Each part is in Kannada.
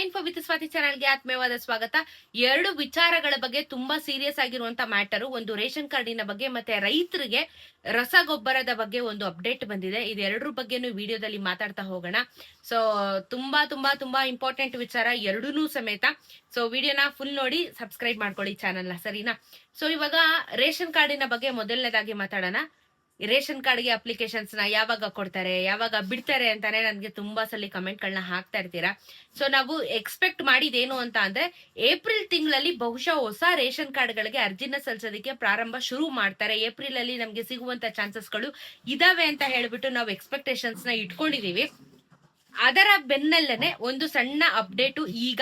ಮೈನ್ಫೋ ವಿತ್ ಸ್ವಾತಿ ಚಾನಲ್ಗೆ ಆತ್ಮೀಯವಾದ ಸ್ವಾಗತ. ಎರಡು ವಿಚಾರಗಳ ಬಗ್ಗೆ ತುಂಬಾ ಸೀರಿಯಸ್ ಆಗಿರುವಂತ ಮ್ಯಾಟರ್, ಒಂದು ರೇಷನ್ ಕಾರ್ಡಿನ ಬಗ್ಗೆ ಮತ್ತೆ ರೈತರಿಗೆ ರಸಗೊಬ್ಬರದ ಬಗ್ಗೆ ಒಂದು ಅಪ್ಡೇಟ್ ಬಂದಿದೆ. ಇದೆರಡರ ಬಗ್ಗೆನೂ ವಿಡಿಯೋದಲ್ಲಿ ಮಾತಾಡ್ತಾ ಹೋಗೋಣ. ಸೊ ತುಂಬಾ ತುಂಬಾ ತುಂಬಾ ಇಂಪಾರ್ಟೆಂಟ್ ವಿಚಾರ ಎರಡೂ ಸಮೇತ. ಸೊ ವಿಡಿಯೋನ ಫುಲ್ ನೋಡಿ ಸಬ್ಸ್ಕ್ರೈಬ್ ಮಾಡ್ಕೊಳ್ಳಿ ಚಾನಲ್ನ, ಸರಿನಾ? ಸೊ ಇವಾಗ ರೇಷನ್ ಕಾರ್ಡಿನ ಬಗ್ಗೆ ಮೊದಲನೇದಾಗಿ ಮಾತಾಡೋಣ. ರೇಷನ್ ಕಾರ್ಡ್ಗೆ ಅಪ್ಲಿಕೇಶನ್ಸ್ ನ ಯಾವಾಗ ಕೊಡ್ತಾರೆ, ಯಾವಾಗ ಬಿಡ್ತಾರೆ ಅಂತಾನೆ ನನ್ಗೆ ತುಂಬಾ ಸಲ ಕಮೆಂಟ್ ಗಳನ್ನ ಹಾಕ್ತಾ ಇರ್ತೀರಾ. ಸೊ ನಾವು ಎಕ್ಸ್ಪೆಕ್ಟ್ ಮಾಡಿದೇನು ಅಂತ ಅಂದ್ರೆ ಏಪ್ರಿಲ್ ತಿಂಗಳಲ್ಲಿ ಬಹುಶಃ ಹೊಸ ರೇಷನ್ ಕಾರ್ಡ್ ಗಳಿಗೆ ಅರ್ಜಿನ ಸಲ್ಲಿಸೋದಕ್ಕೆ ಪ್ರಾರಂಭ ಶುರು ಮಾಡ್ತಾರೆ. ಏಪ್ರಿಲ್ ಅಲ್ಲಿ ನಮ್ಗೆ ಸಿಗುವಂತ ಚಾನ್ಸಸ್ಗಳು ಇದಾವೆ ಅಂತ ಹೇಳ್ಬಿಟ್ಟು ನಾವು ಎಕ್ಸ್ಪೆಕ್ಟೇಷನ್ಸ್ ನ ಇಟ್ಕೊಂಡಿದೀವಿ. ಅದರ ಬೆನ್ನಲ್ಲೇ ಒಂದು ಸಣ್ಣ ಅಪ್ಡೇಟು ಈಗ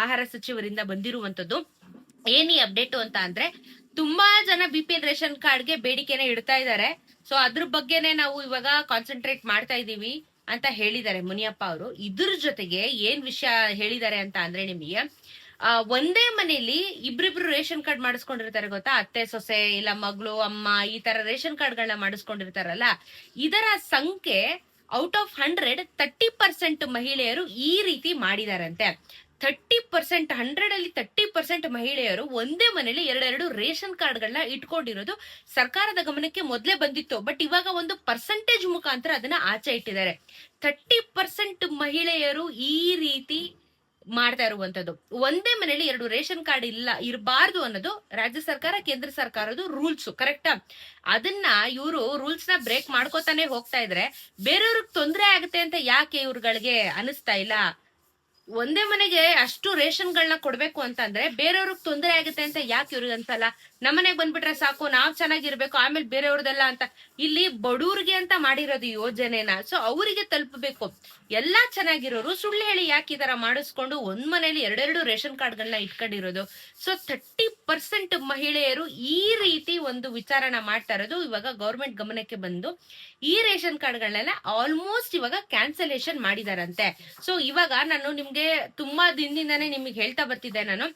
ಆಹಾರ ಸಚಿವರಿಂದ ಬಂದಿರುವಂತದ್ದು. ಏನಿ ಅಪ್ಡೇಟು ಅಂತ ಅಂದ್ರೆ ತುಂಬಾ ಜನ BPL ರೇಷನ್ ಕಾರ್ಡ್ಗೆ ಬೇಡಿಕೆನ ಇಡ್ತಾ ಇದ್ದಾರೆ. ಸೊ ಅದ್ರ ಬಗ್ಗೆನೆ ನಾವು ಇವಾಗ ಕಾನ್ಸಂಟ್ರೇಟ್ ಮಾಡ್ತಾ ಇದೀವಿ ಅಂತ ಹೇಳಿದ್ದಾರೆ ಮುನಿಯಪ್ಪ ಅವರು. ಇದ್ರ ಜೊತೆಗೆ ಏನ್ ವಿಷಯ ಹೇಳಿದ್ದಾರೆ ಅಂತ ಅಂದ್ರೆ, ನಿಮಗೆ ಒಂದೇ ಮನೆಯಲ್ಲಿ ಇಬ್ರಿಬ್ರು ರೇಷನ್ ಕಾರ್ಡ್ ಮಾಡಿಸ್ಕೊಂಡಿರ್ತಾರೆ ಗೊತ್ತಾ, ಅತ್ತೆ ಸೊಸೆ ಇಲ್ಲ ಮಗಳು ಅಮ್ಮ, ಈ ತರ ರೇಷನ್ ಕಾರ್ಡ್ಗಳನ್ನ ಮಾಡಿಸ್ಕೊಂಡಿರ್ತಾರಲ್ಲ, ಇದರ ಸಂಖ್ಯೆ ಔಟ್ ಆಫ್ 100 30% ಮಹಿಳೆಯರು ಈ ರೀತಿ ಮಾಡಿದಾರಂತೆ. 30%, 100 ಅಲ್ಲಿ 30% ಮಹಿಳೆಯರು ಒಂದೇ ಮನೇಲಿ ಎರಡೆರಡು ರೇಷನ್ ಕಾರ್ಡ್ಗಳನ್ನ ಇಟ್ಕೊಂಡಿರೋದು ಸರ್ಕಾರದ ಗಮನಕ್ಕೆ ಮೊದಲೇ ಬಂದಿತ್ತು. ಬಟ್ ಇವಾಗ ಒಂದು ಪರ್ಸೆಂಟೇಜ್ ಮುಖಾಂತರ ಅದನ್ನ ಆಚೆ ಇಟ್ಟಿದ್ದಾರೆ. 30% ಮಹಿಳೆಯರು ಈ ರೀತಿ ಮಾಡ್ತಾ ಇರುವಂತದ್ದು. ಒಂದೇ ಮನೇಲಿ ಎರಡು ರೇಷನ್ ಕಾರ್ಡ್ ಇರಬಾರ್ದು ಅನ್ನೋದು ರಾಜ್ಯ ಸರ್ಕಾರ ಕೇಂದ್ರ ಸರ್ಕಾರದ ರೂಲ್ಸ್, ಕರೆಕ್ಟಾ? ಅದನ್ನ ಇವರು ರೂಲ್ಸ್ ನ ಬ್ರೇಕ್ ಮಾಡ್ಕೋತಾನೆ ಹೋಗ್ತಾ ಇದ್ರೆ ಬೇರೆಯವ್ರಿಗೆ ತೊಂದರೆ ಆಗುತ್ತೆ ಅಂತ ಯಾಕೆ ಇವ್ರುಗಳಿಗೆ ಅನಿಸ್ತಾ ಇಲ್ಲ? ಒಂದೇ ಮನೆಗೆ ಅಷ್ಟು ರೇಷನ್ಗಳನ್ನ ಕೊಡ್ಬೇಕು ಅಂತಂದ್ರೆ ಬೇರೆಯವ್ರಿಗೆ ತೊಂದರೆ ಆಗುತ್ತೆ ಅಂತ ಯಾಕೆ ಇವ್ರಿಗೆ ಅನ್ಸಲ್ಲ? ನಮ್ಮನೆಗ್ ಬಂದ್ಬಿಟ್ರೆ ಸಾಕು, ನಾವ್ ಚೆನ್ನಾಗಿರ್ಬೇಕು, ಆಮೇಲೆ ಬೇರೆಯವ್ರದೆಲ್ಲ ಅಂತ. ಇಲ್ಲಿ ಬಡವ್ರಿಗೆ ಅಂತ ಮಾಡಿರೋದು ಯೋಜನೆನ. ಸೊ ಅವರಿಗೆ ತಲುಪಬೇಕು. ಎಲ್ಲಾ ಚೆನ್ನಾಗಿರೋರು ಸುಳ್ಳು ಹೇಳಿ ಯಾಕೆ ಈ ತರ ಮಾಡಿಸ್ಕೊಂಡು ಒಂದ್ ಮನೇಲಿ ಎರಡೆರಡು ರೇಷನ್ ಕಾರ್ಡ್ಗಳನ್ನ ಇಟ್ಕೊಂಡಿರೋದು? ಸೊ 30% ಮಹಿಳೆಯರು ಈ ರೀತಿ ಒಂದು ವಿಚಾರನ ಮಾಡ್ತಾ ಇರೋದು ಇವಾಗ ಗೌರ್ಮೆಂಟ್ ಗಮನಕ್ಕೆ ಬಂದು ಈ ರೇಷನ್ ಕಾರ್ಡ್ಗಳನ್ನೆಲ್ಲ ಆಲ್ಮೋಸ್ಟ್ ಇವಾಗ ಕ್ಯಾನ್ಸಲೇಷನ್ ಮಾಡಿದಾರಂತೆ. ಸೊ ಇವಾಗ ನಾನು ನಿಮ್ಗೆ ತುಂಬಾ ದಿನದಿಂದಾನೇ ನಿಮ್ಗೆ ಹೇಳ್ತಾ ಬರ್ತಿದ್ದೆ, ನಾನು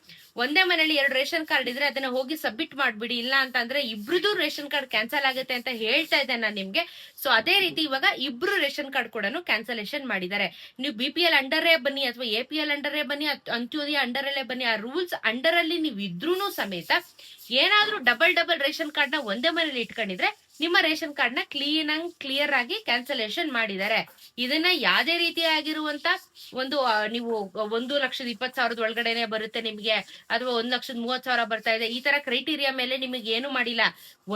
ಒಂದೇ ಮನೇಲಿ ಎರಡು ರೇಷನ್ ಕಾರ್ಡ್ ಇದ್ರೆ ಅದನ್ನ ಹೋಗಿ ಸಬ್ಮಿಟ್ ಮಾಡ್ಬಿಡಿ, ಇಲ್ಲ ಅಂತಂದ್ರೆ ಇಬ್ರದು ರೇಷನ್ ಕಾರ್ಡ್ ಕ್ಯಾನ್ಸಲ್ ಆಗುತ್ತೆ ಅಂತ ಹೇಳ್ತಾ ಇದ್ದೆ ನಾನು ನಿಮ್ಗೆ. ಸೊ ಅದೇ ರೀತಿ ಇವಾಗ ಇಬ್ರು ರೇಷನ್ ಕಾರ್ಡ್ ಕೂಡ ಕ್ಯಾನ್ಸಲೇಷನ್ ಮಾಡಿದ್ದಾರೆ. ನೀವು BPL ಅಂಡರೇ ಬನ್ನಿ ಅಥವಾ APL ಅಂಡರೇ ಬನ್ನಿ, ಅಂತ್ಯೋದಯ ಅಂಡರಲ್ಲೇ ಬನ್ನಿ, ಆ ರೂಲ್ಸ್ ಅಂಡರ್ ಅಲ್ಲಿ ನೀವು ಇದ್ರೂನು ಸಮೇತ ಏನಾದ್ರೂ ಡಬಲ್ ರೇಷನ್ ಕಾರ್ಡ್ ನ ಒಂದೇ ಮನೇಲಿ ಇಟ್ಕೊಂಡಿದ್ರೆ ನಿಮ್ಮ ರೇಷನ್ ಕಾರ್ಡ್ ನ ಕ್ಲಿಯರ್ ಆಗಿ ಕ್ಯಾನ್ಸಲೇಷನ್ ಮಾಡಿದ್ದಾರೆ. ಇದನ್ನ ಯಾವ್ದೇ ರೀತಿಯಾಗಿರುವಂತ ಒಂದು ನೀವು 1,20,000 ಒಳಗಡೆನೆ ಬರುತ್ತೆ ನಿಮ್ಗೆ, ಅಥವಾ 1,30,000 ಬರ್ತಾ ಇದೆ, ಈ ತರ ಕ್ರೈಟೀರಿಯಾ ಮೇಲೆ ನಿಮಗೆ ಏನು ಮಾಡಿಲ್ಲ.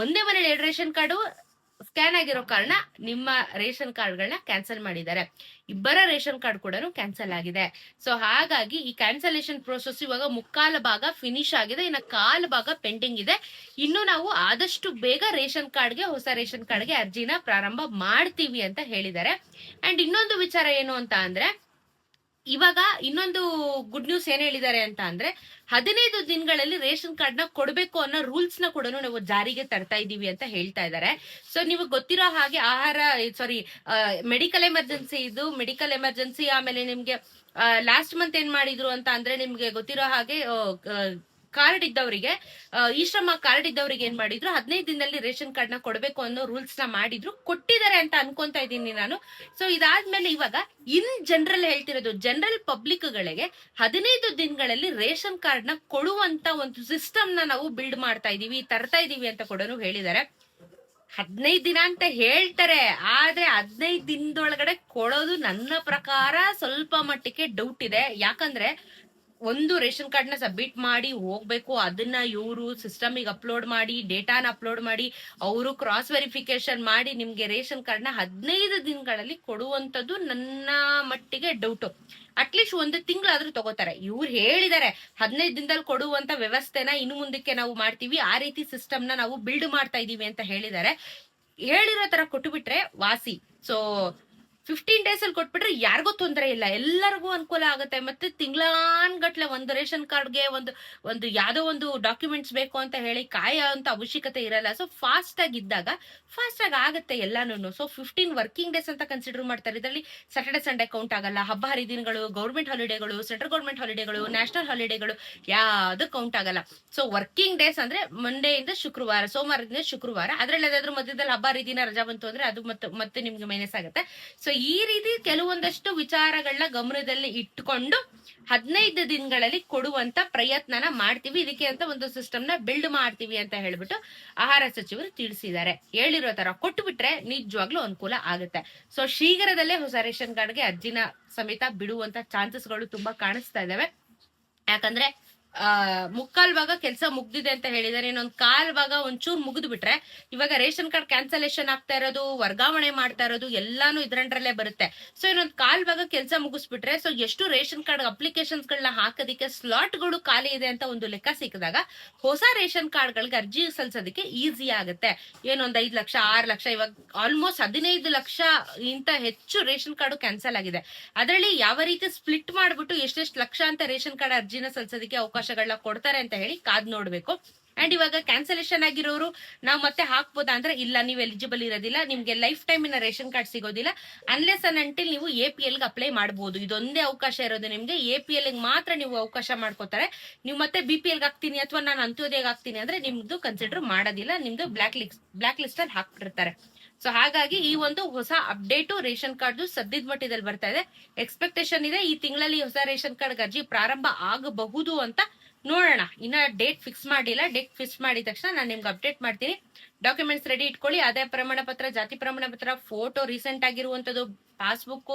ಒಂದೇ ಮನೇಲಿ ಎರಡು ರೇಷನ್ ಕಾರ್ಡು ಸ್ಕ್ಯಾನ್ ಆಗಿರೋ ಕಾರಣ ನಿಮ್ಮ ರೇಷನ್ ಕಾರ್ಡ್ಗಳನ್ನ ಕ್ಯಾನ್ಸಲ್ ಮಾಡಿದ್ದಾರೆ. ಇಬ್ಬರ ರೇಷನ್ ಕಾರ್ಡ್ ಕೂಡ ಕ್ಯಾನ್ಸಲ್ ಆಗಿದೆ. ಸೊ ಹಾಗಾಗಿ ಈ ಕ್ಯಾನ್ಸಲೇಷನ್ ಪ್ರೋಸೆಸ್ ಇವಾಗ ಮುಕ್ಕಾಲು ಭಾಗ ಫಿನಿಶ್ ಆಗಿದೆ, ಇನ್ನ ಕಾಲು ಭಾಗ ಪೆಂಡಿಂಗ್ ಇದೆ. ಇನ್ನು ನಾವು ಆದಷ್ಟು ಬೇಗ ರೇಷನ್ ಕಾರ್ಡ್ಗೆ, ಹೊಸ ರೇಷನ್ ಕಾರ್ಡ್ಗೆ ಅರ್ಜಿನ ಪ್ರಾರಂಭ ಮಾಡ್ತೀವಿ ಅಂತ ಹೇಳಿದ್ದಾರೆ. ಅಂಡ್ ಇನ್ನೊಂದು ವಿಚಾರ ಏನು ಅಂತ ಅಂದ್ರೆ, ಇವಾಗ ಇನ್ನೊಂದು ಗುಡ್ ನ್ಯೂಸ್ ಏನ್ ಹೇಳಿದ್ದಾರೆ ಅಂತ ಅಂದ್ರೆ, 15 ದಿನಗಳಲ್ಲಿ ರೇಷನ್ ಕಾರ್ಡ್ ನ ಕೊಡ್ಬೇಕು ಅನ್ನೋ ರೂಲ್ಸ್ ನ ಕೂಡ ನಾವು ಜಾರಿಗೆ ತರ್ತಾ ಇದೀವಿ ಅಂತ ಹೇಳ್ತಾ ಇದ್ದಾರೆ. ಸೊ ನಿಮಗೆ ಗೊತ್ತಿರೋ ಹಾಗೆ ಮೆಡಿಕಲ್ ಎಮರ್ಜೆನ್ಸಿ ಆಮೇಲೆ ನಿಮ್ಗೆ ಲಾಸ್ಟ್ ಮಂತ್ ಏನ್ ಮಾಡಿದ್ರು ಅಂತ ಅಂದ್ರೆ, ನಿಮ್ಗೆ ಗೊತ್ತಿರೋ ಹಾಗೆ ಕಾರ್ಡ್ ಇದ್ದವರಿಗೆ, ಈ ಶ್ರಮ ಕಾರ್ಡ್ ಇದ್ದವರಿಗೆ ಏನ್ ಮಾಡಿದ್ರು, 15 ದಿನದಲ್ಲಿ ರೇಷನ್ ಕಾರ್ಡ್ ನ ಕೊಡ್ಬೇಕು ಅನ್ನೋ ರೂಲ್ಸ್ ನ ಮಾಡಿದ್ರು, ಕೊಟ್ಟಿದ್ದಾರೆ ಅಂತ ಅನ್ಕೊಂತಾ ಇದ್ದೀನಿ ನಾನು. ಸೊ ಇದಾದ್ಮೇಲೆ ಇವಾಗ ಇನ್ ಜನರಲ್ ಹೇಳ್ತಿರೋದು, ಜನರಲ್ ಪಬ್ಲಿಕ್ ಗಳಿಗೆ 15 ದಿನಗಳಲ್ಲಿ ರೇಷನ್ ಕಾರ್ಡ್ ನ ಕೊಡುವಂತ ಒಂದು ಸಿಸ್ಟಮ್ ನ ನಾವು ಬಿಲ್ಡ್ ಮಾಡ್ತಾ ಇದೀವಿ, ತರ್ತಾ ಇದೀವಿ ಅಂತ ಕೂಡ ಹೇಳಿದ್ದಾರೆ. 15 ದಿನ ಅಂತ ಹೇಳ್ತಾರೆ, ಆದ್ರೆ 15 ದಿನದೊಳಗಡೆ ಕೊಡೋದು ನನ್ನ ಪ್ರಕಾರ ಸ್ವಲ್ಪ ಮಟ್ಟಿಗೆ ಡೌಟ್ ಇದೆ. ಯಾಕಂದ್ರೆ ಒಂದು ರೇಷನ್ ಕಾರ್ಡ್ ನ ಸಬ್ಮಿಟ್ ಮಾಡಿ ಹೋಗ್ಬೇಕು, ಅದನ್ನ ಇವರು ಸಿಸ್ಟಮಿಗೆ ಅಪ್ಲೋಡ್ ಮಾಡಿ, ಡೇಟಾನ ಅಪ್ಲೋಡ್ ಮಾಡಿ, ಅವರು ಕ್ರಾಸ್ ವೆರಿಫಿಕೇಶನ್ ಮಾಡಿ ನಿಮ್ಗೆ ರೇಷನ್ ಕಾರ್ಡ್ ನ 15 ದಿನಗಳಲ್ಲಿ ಕೊಡುವಂತದ್ದು ನನ್ನ ಮಟ್ಟಿಗೆ ಡೌಟ್. ಅಟ್ಲೀಸ್ಟ್ 1 ತಿಂಗಳಾದ್ರೂ ತಗೋತಾರೆ. ಇವ್ರು ಹೇಳಿದ್ದಾರೆ 15 ದಿನದಲ್ಲಿ ಕೊಡುವಂತ ವ್ಯವಸ್ಥೆನ ಇನ್ನು ಮುಂದಕ್ಕೆ ನಾವು ಮಾಡ್ತೀವಿ, ಆ ರೀತಿ ಸಿಸ್ಟಮ್ ನ ನಾವು ಬಿಲ್ಡ್ ಮಾಡ್ತಾ ಇದೀವಿ ಅಂತ ಹೇಳಿದ್ದಾರೆ. ಹೇಳಿರೋ ತರ ಕೊಟ್ಟು ಬಿಟ್ರೆ ವಾಸಿ. ಸೊ 15 days ಅಲ್ಲಿ ಕೊಟ್ಬಿಟ್ರೆ ಯಾರಿಗೂ ತೊಂದರೆ ಇಲ್ಲ, ಎಲ್ಲರಿಗೂ ಅನುಕೂಲ ಆಗುತ್ತೆ. ಮತ್ತೆ ತಿಂಗಳಾನ್ಗಟ್ಲೆ ಒಂದು ರೇಷನ್ ಕಾರ್ಡ್ಗೆ ಒಂದು ಯಾವ್ದೋ ಒಂದು ಡಾಕ್ಯುಮೆಂಟ್ಸ್ ಬೇಕು ಅಂತ ಹೇಳಿ ಕಾಯೋ ಅಂತ ಅವಶ್ಯಕತೆ ಇರಲ್ಲ. ಸೊ ಫಾಸ್ಟ್ ಆಗಿ ಆಗತ್ತೆ ಎಲ್ಲಾನು. ಸೊ 15 ವರ್ಕಿಂಗ್ ಡೇಸ್ ಅಂತ ಕನ್ಸಿಡರ್ ಮಾಡ್ತಾರೆ. ಇದರಲ್ಲಿ ಸ್ಯಾಟರ್ಡೆ ಸಂಡೇ ಕೌಂಟ್ ಆಗಲ್ಲ, ಹಬ್ಬ ಹರಿದಿನಗಳು, ಗೌರ್ಮೆಂಟ್ ಹಾಲಿಡೇಗಳು, ಸೆಂಟ್ರಲ್ ಗೌರ್ಮೆಂಟ್ ಹಾಲಿಡೇಗಳು, ನ್ಯಾಷನಲ್ ಹಾಲಿಡೇಗಳು ಯಾವ್ದು ಕೌಂಟ್ ಆಗಲ್ಲ. ಸೊ ವರ್ಕಿಂಗ್ ಡೇಸ್ ಅಂದ್ರೆ ಮಂಡೆಯಿಂದ ಶುಕ್ರವಾರ, ಸೋಮವಾರದಿಂದ ಶುಕ್ರವಾರ. ಅದ್ರಲ್ಲಿ ಯಾವ್ದಾದ್ರು ಮಧ್ಯದಲ್ಲಿ ಹಬ್ಬ ಹರಿದಿನ ರಜಾ ಬಂತು ಅಂದ್ರೆ ಅದು ಮತ್ತೆ ನಿಮ್ಗೆ ಮೈನಸ್ ಆಗುತ್ತೆ. ಸೊ ಈ ರೀತಿ ಕೆಲವೊಂದಷ್ಟು ವಿಚಾರಗಳನ್ನ ಗಮನದಲ್ಲಿ ಇಟ್ಕೊಂಡು 15 ದಿನಗಳಲ್ಲಿ ಕೊಡುವಂತ ಪ್ರಯತ್ನನ ಮಾಡ್ತೀವಿ. ಇದಕ್ಕೆ ಅಂತ ಒಂದು ಸಿಸ್ಟಮ್ ನ ಬಿಲ್ಡ್ ಮಾಡ್ತೀವಿ ಅಂತ ಹೇಳ್ಬಿಟ್ಟು ಆಹಾರ ಸಚಿವರು ತಿಳಿಸಿದ್ದಾರೆ. ಹೇಳಿರೋ ತರ ಕೊಟ್ಬಿಟ್ರೆ ನಿಜವಾಗ್ಲೂ ಅನುಕೂಲ ಆಗುತ್ತೆ. ಸೊ ಶೀಘ್ರದಲ್ಲೇ ಹೊಸ ರೇಷನ್ ಕಾರ್ಡ್ಗೆ ಅರ್ಜಿನ ಸಮೇತ ಬಿಡುವಂತ ಚಾನ್ಸಸ್ಗಳು ತುಂಬಾ ಕಾಣಿಸ್ತಾ ಇದಾವೆ. ಯಾಕಂದ್ರೆ ಮುಕ್ಕಾಲ್ ಭಾಗ ಕೆಲಸ ಮುಗ್ದಿದೆ ಅಂತ ಹೇಳಿದಾರೆ. ಇನ್ನೊಂದ್ ಕಾಲ್ ಭಾಗ ಒಂಚೂರು ಮುಗಿದು ಬಿಟ್ರೆ ಇವಾಗ ರೇಷನ್ ಕಾರ್ಡ್ ಕ್ಯಾನ್ಸಲೇಷನ್ ಆಗ್ತಾ ಇರೋದು, ವರ್ಗಾವಣೆ ಮಾಡ್ತಾ ಇರೋದು ಎಲ್ಲಾನು ಇದ್ರಂಡ್ರಲ್ಲೇ ಬರುತ್ತೆ. ಸೊ ಇನ್ನೊಂದ್ ಕಾಲ್ ಭಾಗ ಕೆಲಸ ಮುಗಿಸ್ಬಿಟ್ರೆ ಸೊ ಎಷ್ಟು ರೇಷನ್ ಕಾರ್ಡ್ ಅಪ್ಲಿಕೇಶನ್ಸ್ ಗಳನ್ನ ಹಾಕೋದಿಕ್ಕೆ ಸ್ಲಾಟ್ ಗಳು ಖಾಲಿ ಇದೆ ಅಂತ ಒಂದು ಲೆಕ್ಕ ಸಿಕ್ಕಿದಾಗ ಹೊಸ ರೇಷನ್ ಕಾರ್ಡ್ ಗಳಿಗೆ ಅರ್ಜಿ ಸಲ್ಲಿಸೋದಕ್ಕೆ ಈಸಿ ಆಗುತ್ತೆ. ಏನೊಂದ್ 5 ಲಕ್ಷ 6 ಲಕ್ಷ, ಇವಾಗ ಆಲ್ಮೋಸ್ಟ್ 15 ಲಕ್ಷ ಇಂತ ಹೆಚ್ಚು ರೇಷನ್ ಕಾರ್ಡ್ ಕ್ಯಾನ್ಸಲ್ ಆಗಿದೆ. ಅದರಲ್ಲಿ ಯಾವ ರೀತಿ ಸ್ಪ್ಲಿಟ್ ಮಾಡ್ಬಿಟ್ಟು ಎಷ್ಟೆಷ್ಟು ಲಕ್ಷ ಅಂತ ರೇಷನ್ ಕಾರ್ಡ್ ಅರ್ಜಿನ ಸಲ್ಲಿಸೋದಕ್ಕೆ ಅವಕಾಶಗಳನ್ನ ಕೊಡ್ತಾರೆ ಅಂತ ಹೇಳಿ ಕಾದ್ ನೋಡ್ಬೇಕು. ಅಂಡ್ ಇವಾಗ ಕ್ಯಾನ್ಸಲೇಷನ್ ಆಗಿರೋರು ನಾವು ಮತ್ತೆ ಹಾಕ್ಬೋದಾ ಅಂದ್ರೆ ಇಲ್ಲ, ನೀವು ಎಲಿಜಿಬಲ್ ಇರೋದಿಲ್ಲ, ನಿಮ್ಗೆ ಲೈಫ್ ಟೈಮಿನ ರೇಷನ್ ಕಾರ್ಡ್ ಸಿಗೋದಿಲ್ಲ ಅನ್ಲೆಸ್ ಅಂಡ್ ಅಂಟಿಲ್ ನೀವು APL ಗೆ ಅಪ್ಲೈ ಮಾಡಬಹುದು. ಇದೊಂದೇ ಅವಕಾಶ ಇರೋದು ನಿಮ್ಗೆ. APL ಗೆ ಮಾತ್ರ ನೀವು ಅವಕಾಶ ಮಾಡ್ಕೋತಾರೆ. ನೀವು ಮತ್ತೆ BPL ಗೆ ಹಾಕ್ತೀನಿ ಅಥವಾ ನಾನು ಅಂತ್ಯೋದಯಗೆ ಹಾಕ್ತೀನಿ ಅಂದ್ರೆ ನಿಮ್ದು ಕನ್ಸಿಡರ್ ಮಾಡೋದಿಲ್ಲ, ನಿಮ್ದು ಬ್ಲಾಕ್ ಲಿಸ್ಟ್ ಅಲ್ಲಿ ಹಾಕ್ಬಿಟ್ಟಿರ್ತಾರೆ. ಸೊ ಹಾಗಾಗಿ ಈ ಒಂದು ಹೊಸ ಅಪ್ಡೇಟು ರೇಷನ್ ಕಾರ್ಡ್ ಸದ್ಯದ ಮಟ್ಟದಲ್ಲಿ ಬರ್ತಾ ಇದೆ. ಎಕ್ಸ್ಪೆಕ್ಟೇಷನ್ ಇದೆ ಈ ತಿಂಗಳಲ್ಲಿ ಹೊಸ ರೇಷನ್ ಕಾರ್ಡ್ ಅರ್ಜಿ ಪ್ರಾರಂಭ ಆಗಬಹುದು ಅಂತ. ನೋಡೋಣ, ಇನ್ನ ಡೇಟ್ ಫಿಕ್ಸ್ ಮಾಡಿಲ್ಲ. ಡೇಟ್ ಫಿಕ್ಸ್ ಮಾಡಿದ ತಕ್ಷಣ ನಾನು ನಿಮ್ಗೆ ಅಪ್ಡೇಟ್ ಮಾಡ್ತೀನಿ. ಡಾಕ್ಯುಮೆಂಟ್ಸ್ ರೆಡಿ ಇಟ್ಕೊಳ್ಳಿ. ಆದಾಯ ಪ್ರಮಾಣ ಪತ್ರ, ಜಾತಿ ಪ್ರಮಾಣ ಪತ್ರ, ಫೋಟೋ ರೀಸೆಂಟ್ ಆಗಿರುವಂತದ್ದು, ಪಾಸ್ಬುಕ್,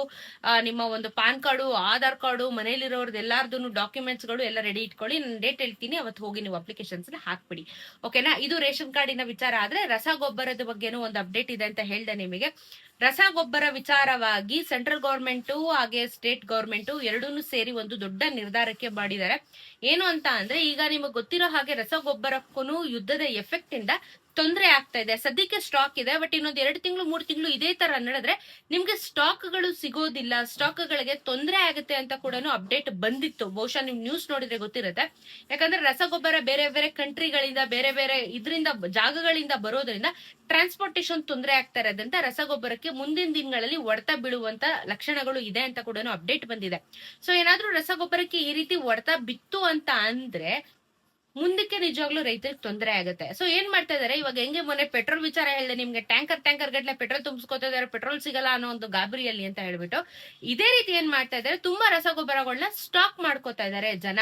ನಿಮ್ಮ ಒಂದು ಪಾನ್ ಕಾರ್ಡು, ಆಧಾರ್ ಕಾರ್ಡು, ಮನೇಲಿರೋರ್ದು ಎಲ್ಲಾರ್ದು ಡಾಕ್ಯುಮೆಂಟ್ಸ್ ಗಳು ಎಲ್ಲ ರೆಡಿ ಇಟ್ಕೊಳ್ಳಿ. ನಾನು ಡೇಟ್ ಹೇಳ್ತೀನಿ, ಅವತ್ತು ಹೋಗಿ ನೀವು ಅಪ್ಲಿಕೇಶನ್ಸ್ ಹಾಕ್ಬಿಡಿ. ಓಕೆನಾ? ಇದು ರೇಷನ್ ಕಾರ್ಡಿನ ವಿಚಾರ. ಆದ್ರೆ ರಸಗೊಬ್ಬರದ ಬಗ್ಗೆನೂ ಒಂದು ಅಪ್ಡೇಟ್ ಇದೆ ಅಂತ ಹೇಳ್ದೆ ನಿಮಗೆ. ರಸಗೊಬ್ಬರ ವಿಚಾರವಾಗಿ ಸೆಂಟ್ರಲ್ ಗವರ್ಮೆಂಟ್ ಹಾಗೆ ಸ್ಟೇಟ್ ಗವರ್ಮೆಂಟ್ ಎರಡೂ ಸೇರಿ ಒಂದು ದೊಡ್ಡ ನಿರ್ಧಾರಕ್ಕೆ ಮಾಡಿದ್ದಾರೆ. ಏನು ಅಂತ ಅಂದ್ರೆ, ಈಗ ನಿಮಗೆ ಗೊತ್ತಿರೋ ಹಾಗೆ ರಸಗೊಬ್ಬರಕ್ಕೂ ಯುದ್ಧದ ಎಫೆಕ್ಟ್ ಇಂದ ತೊಂದರೆ ಆಗ್ತಾ ಇದೆ. ಸದ್ಯಕ್ಕೆ ಸ್ಟಾಕ್ ಇದೆ, ಬಟ್ ಇನ್ನೊಂದ್ 2 ತಿಂಗಳು 3 ತಿಂಗಳು ಇದೇ ತರ ನಡೆದ್ರೆ ನಿಮ್ಗೆ ಸ್ಟಾಕ್ ಗಳು ಸಿಗೋದಿಲ್ಲ, ಸ್ಟಾಕ್ ಗಳಿಗೆ ತೊಂದರೆ ಆಗುತ್ತೆ ಅಂತ ಕೂಡ ಅಪ್ಡೇಟ್ ಬಂದಿತ್ತು. ಬಹುಶಃ ನೀವು ನ್ಯೂಸ್ ನೋಡಿದ್ರೆ ಗೊತ್ತಿರುತ್ತೆ. ಯಾಕಂದ್ರೆ ರಸಗೊಬ್ಬರ ಬೇರೆ ಬೇರೆ ಕಂಟ್ರಿಗಳಿಂದ, ಬೇರೆ ಬೇರೆ ಇದರಿಂದ ಜಾಗಗಳಿಂದ ಬರೋದ್ರಿಂದ ಟ್ರಾನ್ಸ್ಪೋರ್ಟೇಶನ್ ತೊಂದರೆ ಆಗ್ತಾ ಇರೋದ್ರಿಂದ ರಸಗೊಬ್ಬರಕ್ಕೆ ಮುಂದಿನ ದಿನಗಳಲ್ಲಿ ಹೊಡೆತ ಬೀಳುವಂತ ಲಕ್ಷಣಗಳು ಇದೆ ಅಂತ ಕೂಡ ಅಪ್ಡೇಟ್ ಬಂದಿದೆ. ಸೊ ಏನಾದ್ರೂ ರಸಗೊಬ್ಬರಕ್ಕೆ ಈ ರೀತಿ ಹೊಡೆತ ಬಿತ್ತು ಅಂತ ಅಂದ್ರೆ ಮುಂದಕ್ಕೆ ನಿಜವಾಗ್ಲೂ ರೈತರಿಗೆ ತೊಂದರೆ ಆಗುತ್ತೆ. ಸೊ ಏನ್ ಮಾಡ್ತಾ ಇದಾರೆ ಇವಾಗ, ಹೆಂಗೆ ಮೊನ್ನೆ ಪೆಟ್ರೋಲ್ ವಿಚಾರ ಹೇಳಿದೆ ನಿಮ್ಗೆ, ಟ್ಯಾಂಕರ್ ಗಟ್ಲೆ ಪೆಟ್ರೋಲ್ ತುಂಬಿಸ್ಕೊತಾ ಇದಾರೆ, ಪೆಟ್ರೋಲ್ ಸಿಗಲ್ಲ ಅನ್ನೋ ಒಂದು ಗಾಬರಿಯಲ್ಲಿ ಅಂತ ಹೇಳ್ಬಿಟ್ಟು ಇದೇ ರೀತಿ ಏನ್ ಮಾಡ್ತಾ ಇದಾರೆ, ತುಂಬಾ ರಸಗೊಬ್ಬರಗಳನ್ನ ಸ್ಟಾಕ್ ಮಾಡ್ಕೋತಾ ಇದಾರೆ ಜನ.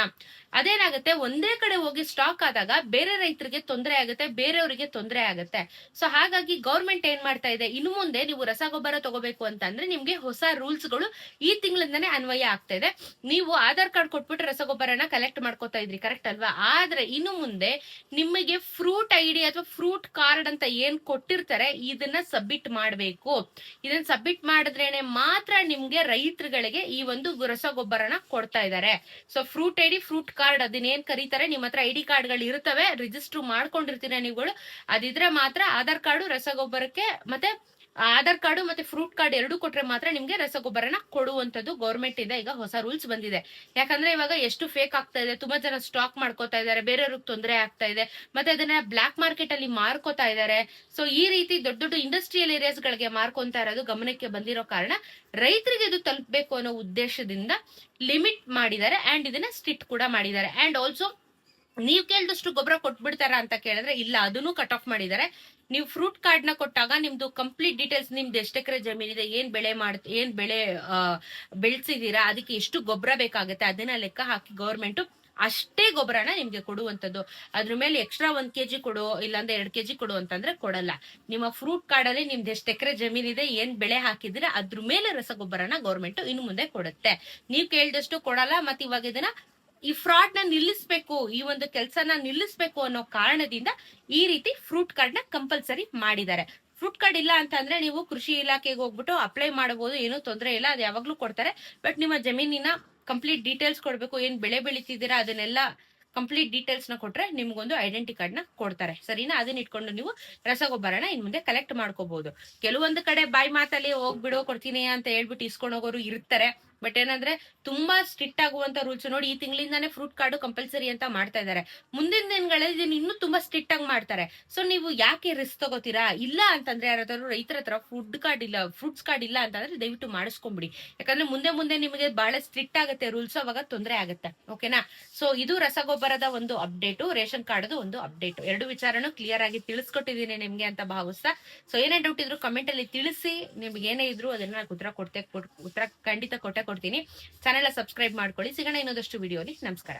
ಅದೇನಾಗುತ್ತೆ, ಒಂದೇ ಕಡೆ ಹೋಗಿ ಸ್ಟಾಕ್ ಆದಾಗ ಬೇರೆ ರೈತರಿಗೆ ತೊಂದರೆ ಆಗುತ್ತೆ, ಬೇರೆಯವರಿಗೆ ತೊಂದರೆ ಆಗುತ್ತೆ. ಸೊ ಹಾಗಾಗಿ ಗೌರ್ಮೆಂಟ್ ಏನ್ ಮಾಡ್ತಾ ಇದೆ, ಇನ್ನು ಮುಂದೆ ನೀವು ರಸಗೊಬ್ಬರ ತಗೋಬೇಕು ಅಂತ ಅಂದ್ರೆ ನಿಮ್ಗೆ ಹೊಸ ರೂಲ್ಸ್ ಗಳು ಈ ತಿಂಗಳಿಂದಾನೇ ಅನ್ವಯ ಆಗ್ತಾ ಇದೆ. ನೀವು ಆಧಾರ್ ಕಾರ್ಡ್ ಕೊಟ್ಬಿಟ್ಟು ರಸಗೊಬ್ಬರನ ಕಲೆಕ್ಟ್ ಮಾಡ್ಕೋತಾ ಇದ್ರಿ, ಕರೆಕ್ಟ್ ಅಲ್ವಾ? ಆದ್ರೆ ಇನ್ನು ಮುಂದೆ ನಿಮಗೆ ಫ್ರೂಟ್ ID ಅಥವಾ ಫ್ರೂಟ್ ಕಾರ್ಡ್ ಅಂತ ಏನ್ ಕೊಟ್ಟಿರ್ತಾರೆ ಇದನ್ನ ಸಬ್ಮಿಟ್ ಮಾಡ್ಬೇಕು. ಇದನ್ನ ಸಬ್ಮಿಟ್ ಮಾಡಿದ್ರೇನೆ ಮಾತ್ರ ನಿಮ್ಗೆ ರೈತರುಗಳಿಗೆ ಈ ಒಂದು ರಸಗೊಬ್ಬರನ ಕೊಡ್ತಾ ಇದ್ದಾರೆ. So fruit ID, fruit card ಅದನ್ನೇನ್ ಕರೀತಾರೆ, ನಿಮ್ಮ ಹತ್ರ ID ಕಾರ್ಡ್ಗಳು ಇರ್ತವೆ, ರಿಜಿಸ್ಟರ್ ಮಾಡ್ಕೊಂಡಿರ್ತೀರ ನೀವುಗಳು, ಅದಿದ್ರೆ ಮಾತ್ರ ಆಧಾರ್ ಕಾರ್ಡು ರಸಗೊಬ್ಬರಕ್ಕೆ, ಮತ್ತೆ ಆಧಾರ್ ಕಾರ್ಡು ಮತ್ತೆ ಫ್ರೂಟ್ ಕಾರ್ಡ್ ಎರಡು ಕೊಟ್ರೆ ಮಾತ್ರ ನಿಮ್ಗೆ ರಸಗೊಬ್ಬರನ ಕೊಡುವಂತದ್ದು ಗೌರ್ಮೆಂಟ್ ಇಂದ ಈಗ ಹೊಸ ರೂಲ್ಸ್ ಬಂದಿದೆ. ಯಾಕಂದ್ರೆ ಇವಾಗ ಎಷ್ಟು ಫೇಕ್ ಆಗ್ತಾ ಇದೆ, ತುಂಬಾ ಜನ ಸ್ಟಾಕ್ ಮಾಡ್ಕೋತಾ ಇದಾರೆ, ಬೇರೆಯವ್ರಿಗೆ ತೊಂದರೆ ಆಗ್ತಾ ಇದೆ, ಮತ್ತೆ ಅದನ್ನ ಬ್ಲಾಕ್ ಮಾರ್ಕೆಟ್ ಅಲ್ಲಿ ಮಾರ್ಕೋತಾ ಇದಾರೆ. ಸೊ ಈ ರೀತಿ ದೊಡ್ಡ ದೊಡ್ಡ ಇಂಡಸ್ಟ್ರಿಯಲ್ ಏರಿಯಾಸ್ ಗಳಿಗೆ ಮಾರ್ಕೊಂತಾ ಇರೋದು ಗಮನಕ್ಕೆ ಬಂದಿರೋ ಕಾರಣ ರೈತರಿಗೆ ಇದು ತಲುಪಬೇಕು ಅನ್ನೋ ಉದ್ದೇಶದಿಂದ ಲಿಮಿಟ್ ಮಾಡಿದ್ದಾರೆ ಅಂಡ್ ಇದನ್ನ ಸ್ಟ್ರಿಕ್ಟ್ ಕೂಡ ಮಾಡಿದ್ದಾರೆ. ಅಂಡ್ ಆಲ್ಸೋ ನೀವ್ ಕೇಳಿದಷ್ಟು ಗೊಬ್ಬರ ಕೊಟ್ಬಿಡ್ತಾರ ಅಂತ ಕೇಳಿದ್ರೆ ಇಲ್ಲ, ಅದನ್ನು ಕಟ್ ಆಫ್ ಮಾಡಿದ್ದಾರೆ. ನೀವು ಫ್ರೂಟ್ ಕಾರ್ಡ್ ನ ಕೊಟ್ಟಾಗ ನಿಮ್ದು ಕಂಪ್ಲೀಟ್ ಡೀಟೇಲ್ಸ್, ನಿಮ್ದು ಎಷ್ಟು ಎಕರೆ ಜಮೀನಿದೆ, ಏನ್ ಬೆಳೆ ಬೆಳೆಸಿದೀರಾ, ಅದಕ್ಕೆ ಎಷ್ಟು ಗೊಬ್ಬರ ಬೇಕಾಗುತ್ತೆ ಅದನ್ನ ಲೆಕ್ಕ ಹಾಕಿ ಗವರ್ಮೆಂಟ್ ಅಷ್ಟೇ ಗೊಬ್ಬರನ ನಿಮ್ಗೆ ಕೊಡುವಂತದ್ದು. ಅದ್ರ ಮೇಲೆ ಎಕ್ಸ್ಟ್ರಾ 1 kg ಕೊಡು, ಇಲ್ಲಾಂದ್ರೆ 2 kg ಕೊಡು ಅಂತಂದ್ರೆ ಕೊಡಲ್ಲ. ನಿಮ್ಮ ಫ್ರೂಟ್ ಕಾರ್ಡ್ ಅಲ್ಲಿ ನಿಮ್ದು ಎಷ್ಟು ಎಕರೆ ಜಮೀನಿದೆ, ಏನ್ ಬೆಳೆ ಹಾಕಿದ್ರೆ ಅದ್ರ ಮೇಲೆ ರಸಗೊಬ್ಬರನ ಗವರ್ಮೆಂಟ್ ಇನ್ನು ಮುಂದೆ ಕೊಡುತ್ತೆ. ನೀವ್ ಕೇಳಿದಷ್ಟು ಕೊಡಲ್ಲ. ಮತ್ತೆ ಇವಾಗ ಇದನ್ನ ಈ ಫ್ರಾಡ್ ನ ನಿಲ್ಲಿಸ್ಬೇಕು, ಈ ಒಂದು ಕೆಲಸನ ನಿಲ್ಲಿಸ್ಬೇಕು ಅನ್ನೋ ಕಾರಣದಿಂದ ಈ ರೀತಿ ಫ್ರೂಟ್ ಕಾರ್ಡ್ ನ ಕಂಪಲ್ಸರಿ ಮಾಡಿದ್ದಾರೆ. ಫ್ರೂಟ್ ಕಾರ್ಡ್ ಇಲ್ಲ ಅಂತ ಅಂದ್ರೆ ನೀವು ಕೃಷಿ ಇಲಾಖೆಗೆ ಹೋಗ್ಬಿಟ್ಟು ಅಪ್ಲೈ ಮಾಡಬಹುದು, ಏನೂ ತೊಂದರೆ ಇಲ್ಲ, ಅದು ಯಾವಾಗ್ಲೂ ಕೊಡ್ತಾರೆ. ಬಟ್ ನಿಮ್ಮ ಜಮೀನಿನ ಕಂಪ್ಲೀಟ್ ಡೀಟೇಲ್ಸ್ ಕೊಡ್ಬೇಕು, ಏನ್ ಬೆಳೆ ಬೆಳಿತಿದ್ದೀರಾ ಅದನ್ನೆಲ್ಲ ಕಂಪ್ಲೀಟ್ ಡೀಟೇಲ್ಸ್ ನ ಕೊಟ್ರೆ ನಿಮ್ಗೊಂದು ಐಡೆಂಟಿ ಕಾರ್ಡ್ ನ ಕೊಡ್ತಾರೆ. ಸರಿನಾ? ಅದನ್ನ ಇಟ್ಕೊಂಡು ನೀವು ರಸಗೊಬ್ಬರನ ಇನ್ ಮುಂದೆ ಕಲೆಕ್ಟ್ ಮಾಡ್ಕೋಬಹುದು. ಕೆಲವೊಂದು ಕಡೆ ಬಾಯಿ ಮಾತಲ್ಲಿ ಹೋಗ್ಬಿಡೋ ಕೊಡ್ತೀನಿ ಅಂತ ಹೇಳ್ಬಿಟ್ಟು ಇಸ್ಕೊಂಡು ಹೋಗೋರು ಇರ್ತಾರೆ. ಬಟ್ ಏನಂದ್ರೆ ತುಂಬಾ ಸ್ಟ್ರಿಕ್ಟ್ ಆಗುವಂತ ರೂಲ್ಸ್ ನೋಡಿ, ಈ ತಿಂಗಳಿಂದಾನೇ ಫ್ರೂಟ್ ಕಾರ್ಡ್ ಕಂಪಲ್ಸರಿ ಅಂತ ಮಾಡ್ತಾ ಇದ್ದಾರೆ. ಮುಂದಿನ ದಿನಗಳಲ್ಲಿ ಇದನ್ನ ಇನ್ನೂ ತುಂಬಾ ಸ್ಟ್ರಿಕ್ಟ್ ಆಗಿ ಮಾಡ್ತಾರೆ. ಸೊ ನೀವು ಯಾಕೆ ರಿಸ್ಕ್ ತಗೋತೀರಾ? ಇಲ್ಲ ಅಂತಂದ್ರೆ ಯಾರಾದ್ರೂ ರೈತರ ಹತ್ರ ಫ್ರೂಟ್ಸ್ ಕಾರ್ಡ್ ಇಲ್ಲ ಅಂತಂದ್ರೆ ದಯವಿಟ್ಟು ಮಾಡಿಸ್ಕೊಂಬಿಡಿ. ಯಾಕಂದ್ರೆ ಮುಂದೆ ಮುಂದೆ ನಿಮಗೆ ಬಹಳ ಸ್ಟ್ರಿಕ್ಟ್ ಆಗುತ್ತೆ ರೂಲ್ಸ್, ಅವಾಗ ತೊಂದರೆ ಆಗುತ್ತೆ. ಓಕೆನಾ? ಸೊ ಇದು ರಸಗೊಬ್ಬರದ ಒಂದು ಅಪ್ಡೇಟು, ರೇಷನ್ ಕಾರ್ಡ್ ಒಂದು ಅಪ್ಡೇಟ್. ಎರಡು ವಿಚಾರನು ಕ್ಲಿಯರ್ ಆಗಿ ತಿಳಿಸ್ಕೊಟ್ಟಿದ್ದೀನಿ ನಿಮ್ಗೆ ಅಂತ ಭಾವಿಸ್ತಾ. ಸೊ ಏನೇ ಡೌಟ್ ಇದ್ರು ಕಮೆಂಟ್ ಅಲ್ಲಿ ತಿಳಿಸಿ. ನಿಮ್ಗೆ ಏನೇ ಇದ್ರು ಅದನ್ನ ಉತ್ತರ ಖಂಡಿತ ಕೊಟ್ಟೆ ಕೊಡ್ತೀನಿ. ಚಾನೆಲ್ ಸಬ್ಸ್ಕ್ರೈಬ್ ಮಾಡ್ಕೊಳ್ಳಿ. ಸಿಗೋಣ ಇನ್ನೊಂದಷ್ಟು ವಿಡಿಯೋಲಿ. ನಮಸ್ಕಾರ.